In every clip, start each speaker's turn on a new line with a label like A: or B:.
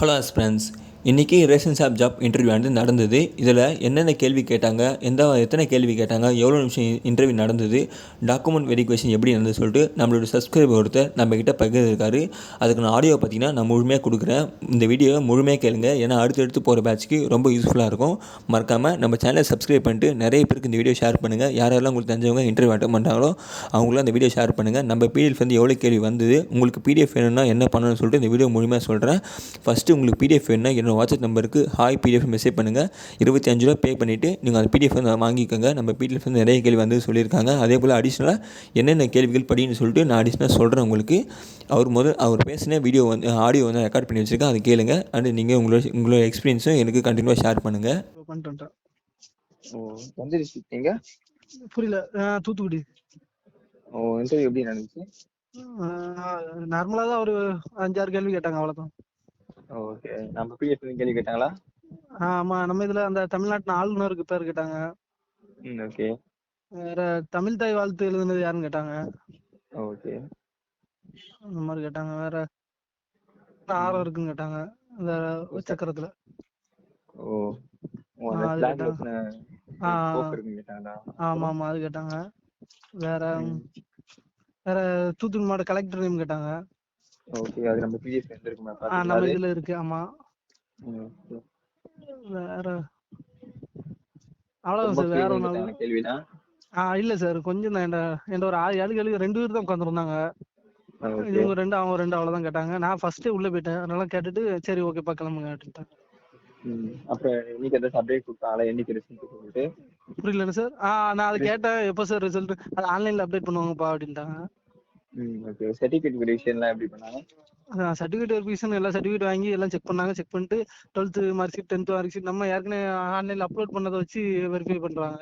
A: Hello friends, இன்றைக்கி rations of job interview நடந்தது. இதில் என்னென்ன கேள்வி கேட்டாங்க, எத்தனை கேள்வி கேட்டாங்க, எவ்வளோ நிமிஷம் இன்டர்வியூ நடந்தது, டாக்குமெண்ட் வெரிஃபிகேஷன் எப்படி நடந்தது சொல்லிட்டு நம்மளோட சப்ஸ்கிரைபர் ஒருத்தர் நம்மக்கிட்ட பகிர்ந்துருக்காரு. அதுக்கு நான் ஆடியோ பார்த்தீங்கன்னா நான் முழுமையாக கொடுக்குறேன். இந்த வீடியோவை முழுமையாக கேளுங்க, ஏன்னா அடுத்தடுத்து போகிற பேட்ச்க்கு ரொம்ப யூஸ்ஃபுல்லாக இருக்கும். மறக்காமல் நம்ம சேனலை சப்ஸ்கிரைப் பண்ணிட்டு நிறைய பேருக்கு இந்த வீடியோ ஷேர் பண்ணுங்கள். யாரெல்லாம் உங்களுக்கு தெரிஞ்சவங்க இன்டர்வியூ அட்டன் பண்ணுறாங்களோ அவங்களும் அந்த வீடியோ ஷேர் பண்ணுங்கள். நம்ம பிடிஎஃப் வந்து எவ்வளோ கேள்வி வந்தது, உங்களுக்கு பிடிஎஃப் வேணும்னா என்ன பண்ணணும்னு சொல்லிட்டு இந்த வீடியோ முழுமையாக சொல்கிறேன். ஃபஸ்ட்டு உங்களுக்கு பிடிஎஃப் வேணும்னா என்னோட வாட்ஸ்அப் நம்பருக்கு ஹாய் பிடிஎஃப் மெசேஜ் பண்ணுங்கள். 25 ரூபா பே பண்ணிவிட்டு நீங்கள் அந்த பிடிஎஃப் வந்து வாங்கிக்கோங்க. நம்ம பிடிஎஃப் வந்து நிறைய கேள்வி வந்து சொல்லியிருக்காங்க. அதே போல் அடிஷ்னலாக என்னென்ன கேள்விகள் படின்னு சொல்லிட்டு நான் அடிஷ்னலாக சொல்கிறேன் உங்களுக்கு. அவர் பேசின வீடியோ வந்து ஆடியோ வந்து ரெக்கார்ட் பண்ணி வச்சுருக்கேன், அதை கேளுங்க. அண்ட் நீங்கள் உங்களோட எக்ஸ்பீரியன்ஸும் எனக்கு கண்டினியூவாக ஷேர் பண்ணுங்கள்.
B: எந்த டிஸ்ட்ரிக்ட் நீங்க?
C: புரியல. தூத்துக்குடி.
B: இன்டர்வியூ எப்படி நடந்துச்சு?
C: நார்மலா தான் ஒரு 5-6 கேள்வி கேட்டாங்க, அவ்வளவுதான்.
B: ஓகே. நம்ம பிஎஃப் கேள்வி கேட்டாங்களா?
C: ஆமா, நம்ம இதுல அந்த தமிழ்நாட்டு ஆளுநருக்கு பேர் கேட்டாங்க.
B: ஓகே.
C: வேற தமிழ் தாய் வாழ்த்து எழுதுனது யாருன்னு கேட்டாங்க.
B: ஓகே.
C: அந்த மாதிரி கேட்டாங்க. வேற ஆரம் இருக்குன்னு கேட்டாங்க அந்த சக்கரத்துல. அது கேட்டாங்க. ஆமா ஆமா, அது கேட்டாங்க. வேற வேற தூத்துக்குடி மாவட்ட கலெக்டர் நேம் கேட்டாங்க.
B: ஓகே, அது நம்ம பிஎஃப் இருக்குமா?
C: நம்ம இதுல இருக்கு. ஆமா. வேற அவ்வளவுதான் சார். வேற ஒன்றும்
B: கேள்வினா
C: இல்ல சார், கொஞ்சம் தான். என்கிட்ட ஒரு 6-7 கேள்வி 2 பேர் தான் உட்காந்துருந்தாங்க. இவங்க 2 அவங்க 2 அவ்வளவுதான் கேட்டாங்க. நான் ஃபர்ஸ்டே உள்ள போயிட்டேன். அதனால கேட்டுட்டு சரி ஓகே பார்க்கலாமுங்க அப்படின்ட்டாங்க.
B: அப்புறம் இன்னைக்கு எந்த அப்டேட் கொடுத்தாங்களா? என்னைக்கு ரிசல்ட் சொல்லிட்டு?
C: புரியல சார். நான் அதை கேட்டேன், எப்போ சார் ரிசல்ட்? அது ஆன்லைன்ல அப்டேட் பண்ணுவாங்கப்பா அப்படின்ட்டாங்க.
B: ஓகே. சர்டிஃபிகேட் வெரிஃபிகேஷன்லாம் எப்படி பண்ணாங்க?
C: சர்டிஃபிகேட் வெரிஃபிகேஷன் எல்லா சர்டிஃபிகேட் வாங்கி எல்லாம் செக் பண்ணாங்க. செக் பண்ணிட்டு 12th mark sheet, 10th mark sheet நம்ம ஏற்கனவே ஆன்லைன்ல அப்லோட் பண்ணதை வச்சு வெரிஃபை பண்றாங்க.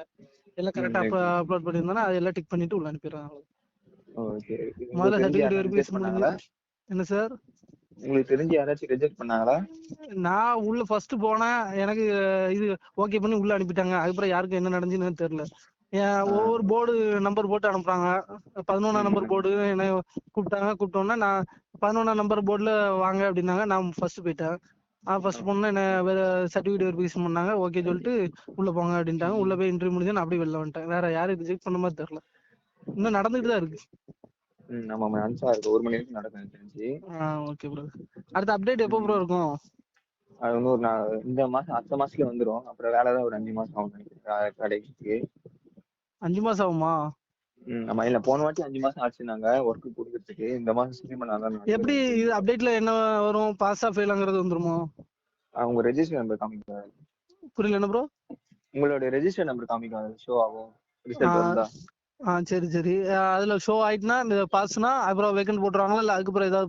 C: எல்லாம் கரெக்டா அப்லோட் பண்ணியிருந்தோம்னா அது எல்லாம் டிக் பண்ணிட்டு உள்ள அனுப்பிடுறாங்க.
B: ஓகே.
C: முதல்ல சர்டிஃபிகேட் வெரிஃபிகேஷன் பண்ணாங்களா? என்ன சார்?
B: உங்களுக்கு தெரிஞ்சு யாராச்சும் ரிஜெக்ட் பண்ணாங்களா?
C: நான் உள்ள ஃபர்ஸ்ட் போனேன், எனக்கு இது ஓகே பண்ணி உள்ள அனுப்பிட்டாங்க. அதுக்கப்புறம் யாருக்கு என்ன நடந்துச்சுன்னு தெரியல. ஒவ்வொரு போர்டு நம்பர் போட்டு அனுப்புறாங்க. 11ஆம் நம்பர் போர்டு என்ன கூப்பிட்டாங்க. கூப்பிட்டோன்னா நான் 11ஆம் நம்பர் போர்டுல வாங்க அப்படின்னாங்க. நான் ஃபர்ஸ்ட் போயிட்டேன். ஃபர்ஸ்ட் போனா என்ன வேற சர்டிஃபிகேட் வெரிஃபிகேஷன் பண்ணாங்க. ஓகே சொல்லிட்டு உள்ள போங்க அப்படின்ட்டாங்க. உள்ள போய் இன்டர்வியூ முடிஞ்சு நான் அப்படியே வெளில வந்துட்டேன். வேற யாரும் ரிஜெக்ட் பண்ண மாதிரி தெரியல. இன்னும் நடந்துட்டு தான் இருக்கு.
B: ஆமா, அன்சா இருக்கு. 1 மணி நேரம் நடக்கும் தெரிஞ்சு.
C: Okay bro. அடுத்த அப்டேட் எப்போ ப்ரோ இருக்கும்?
B: அது வந்து ஒரு இந்த மாசம் அடுத்த மாசத்துல வந்துரும். அப்புறம் வேலை தான் ஒரு 5 மாசம் ஆகும் நினைக்கிறேன் கடைக்கு.
C: 5 மாசம் ஆகுமா?
B: ஆமா. இல்ல, போன வாட்டி 5 மாசம் ஆச்சுனாங்க ஒர்க் கொடுக்கறதுக்கு. இந்த மாசம் சீக்கிரமா நான்
C: எப்படி இது அப்டேட்ல என்ன வரும்? பாஸா ஃபெயிலாங்கிறது வந்துருமா?
B: உங்க ரெஜிஸ்டர் நம்பர் காமிக்காது.
C: புரியல என்ன ப்ரோ?
B: உங்களோட ரெஜிஸ்டர் நம்பர் காமிக்காது, ஷோ ஆகும் ரிசல்ட் வந்தா.
C: சரி சரி. அதுல ஷோ ஆயிட்டுனா இந்த பாஸ்னா அப்புறம் வேகன்ட் போட்டுருவாங்களா, இல்ல அதுக்கப்புறம் ஏதாவது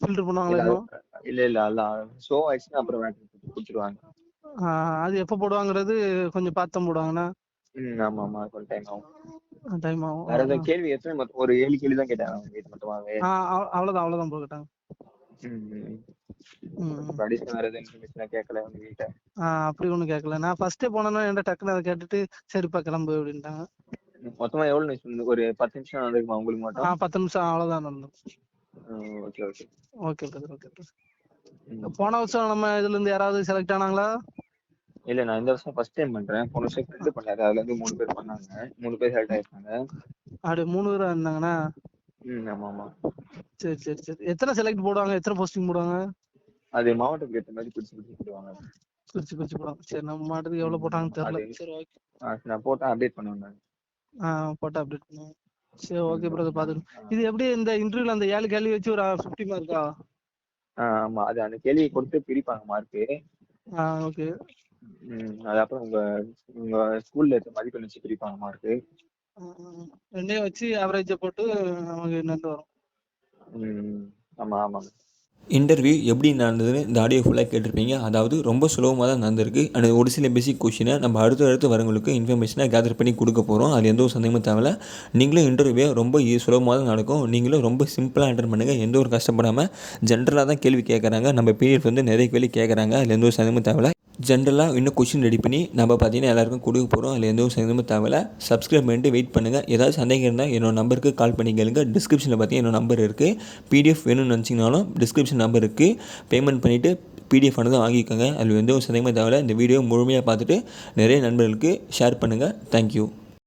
C: ஃபில்டர் பண்ணுவாங்களா?
B: இல்ல அல்ல, ஷோ ஆயிடுச்சுன்னா அப்புறம் வேகன்ட் கொடுத்துருவாங்க.
C: அது எப்ப போடுவாங்கிறது கொஞ்சம் பார்த்து போடுவாங்கண்ணா.
B: ஆமா ஆமா, கொஞ்சம் டைம் ஆகும். வேற
C: வேற
B: கேள்வி எத்தனை? ஒரு 7 கேள்வி தான் கேட்டாங்க மொத்தமாவே.
C: அவ்வளவுதான் ப்ரோ கேட்டாங்க.
B: அடிஷனல் வேற எதுவும் இன்ஃபர்மேஷன் கேட்கல உங்க கிட்ட?
C: அப்படி ஒண்ணும் கேட்கல. நான் ஃபர்ஸ்டே போனேன்னா என்கிட்ட டக்குன்னு அதை கேட்டுட்டு சரிப்பா கிளம்பு அப்படின்ட்டாங்க.
B: மொத்தமா எவ்வளவு நிமிஷம்? ஒரு 10 நிமிஷம் நடக்குமா உங்களுக்கு மட்டும்?
C: 10 நிமிஷம் அவ்வளவுதான் நடந்தோம்.
B: Okay okay
C: okay okay. போன வருஷம் நம்ம இதுல இருந்து யாராவது செலக்ட் ஆனாங்களா?
B: இல்ல, நான் இந்த வருஷம் ஃபர்ஸ்ட் டைம் பண்றேன். போன வருஷம் ஃப்ரெண்ட் பண்ணாரு, அதுல இருந்து 3 பேர் பண்ணாங்க. 3 பேர் செலக்ட் ஆயிருக்காங்க.
C: அப்படி 3 பேர் இருந்தாங்கண்ணா?
B: ஆமா ஆமா.
C: சரி சரி சரி. எத்தனை செலக்ட் போடுவாங்க? எத்தனை போஸ்டிங் போடுவாங்க?
B: அது மாவட்டத்துக்கு ஏற்ற மாதிரி பிரிச்சு போடுவாங்க.
C: பிரிச்சு போடுவாங்க. சரி, நம்ம மாவட்டத்துக்கு எவ்வளவு போட்டாங்கன்னு தெரியல. சரி ஓகே.
B: நான் போட்டா அப்டேட் பண்ணுவேன்.
C: போட்டா அப்டேட் பண்ணுவேன். சரி ஓகே பிரதர், பாத்துக்கலாம். இது எப்படி இந்த இன்டர்வியூல அந்த 7 கேள்வி வச்சு ஒரு 50 மார்க்கா?
B: ஆமா, அது அந்த கேள்வி கொடுத்து பிரிப்பாங்க மார்க்கு.
C: ஓகே.
B: அது அப்புறம் உங்க ஸ்கூல்ல இருக்க மதிப்பெண் வச்சு பிரிப்பாங்க மார்க்கு.
C: ரெண்டையும் வச்சு ஆவரேஜ் போட்டு நமக்கு என்னன்னு வரும்.
B: ஆமா ஆமா.
A: இன்டர்வியூ எப்படி நடந்ததுன்னு இந்த ஆடியோ ஃபுல்லாக கேட்டிருப்பீங்க. அதாவது ரொம்ப சுலபமாக தான் நடந்திருக்கு. அண்ட் ஒரு சில பேசிக் கொஷினை நம்ம அடுத்து வரவங்களுக்கு இன்ஃபர்மேஷனாக கேதர் பண்ணி கொடுக்க போகிறோம். அது எந்த ஒரு சந்தேகமும் தேவையில்ல. நீங்களும் இன்டர்வியூ ரொம்ப சுலபமாக தான் நடக்கும். நீங்களும் ரொம்ப சிம்பிளாக அட்டெண்ட் பண்ணுங்கள். எந்த ஒரு கஷ்டப்படாமல் ஜென்ரலாக தான் கேள்வி கேட்குறாங்க. நம்ம பிடிஎஃப் வந்து நிறைய கேள்வி கேட்குறாங்க. அதில் எந்த ஒரு சந்தேகமும் தேவையில்ல. ஜென்ரலாக இன்னும் கொஷின் ரெடி பண்ணி நம்ம பார்த்தீங்கன்னா எல்லாருக்கும் கொடுக்க போகிறோம். அதில் எந்த ஒரு சந்தேகமும் தேவையில்ல. சப்ஸ்கிரைப் பண்ணிட்டு வெயிட் பண்ணுங்கள். ஏதாவது சந்தேகம் இருந்தால் என்னோட நம்பருக்கு கால் பண்ணி கேளுங்க. டிஸ்கிரிப்ஷனில் பார்த்தீங்கன்னா என்னோட நம்பர் இருக்குது. பிடிஎஃப் வேணும்னு நினச்சிங்கனாலும் டிஸ்கிரிப்ஷன் நம்பர் இருக்குது. பேமெண்ட் பண்ணிவிட்டு பிடிஎஃப் ஆனது வாங்கிக்கோங்க. அதில் எந்த ஒரு சந்தேகமே தேவையில்ல. இந்த வீடியோ முழுமையாக பார்த்துட்டு நிறைய நண்பர்களுக்கு ஷேர் பண்ணுங்கள். தேங்க்யூ.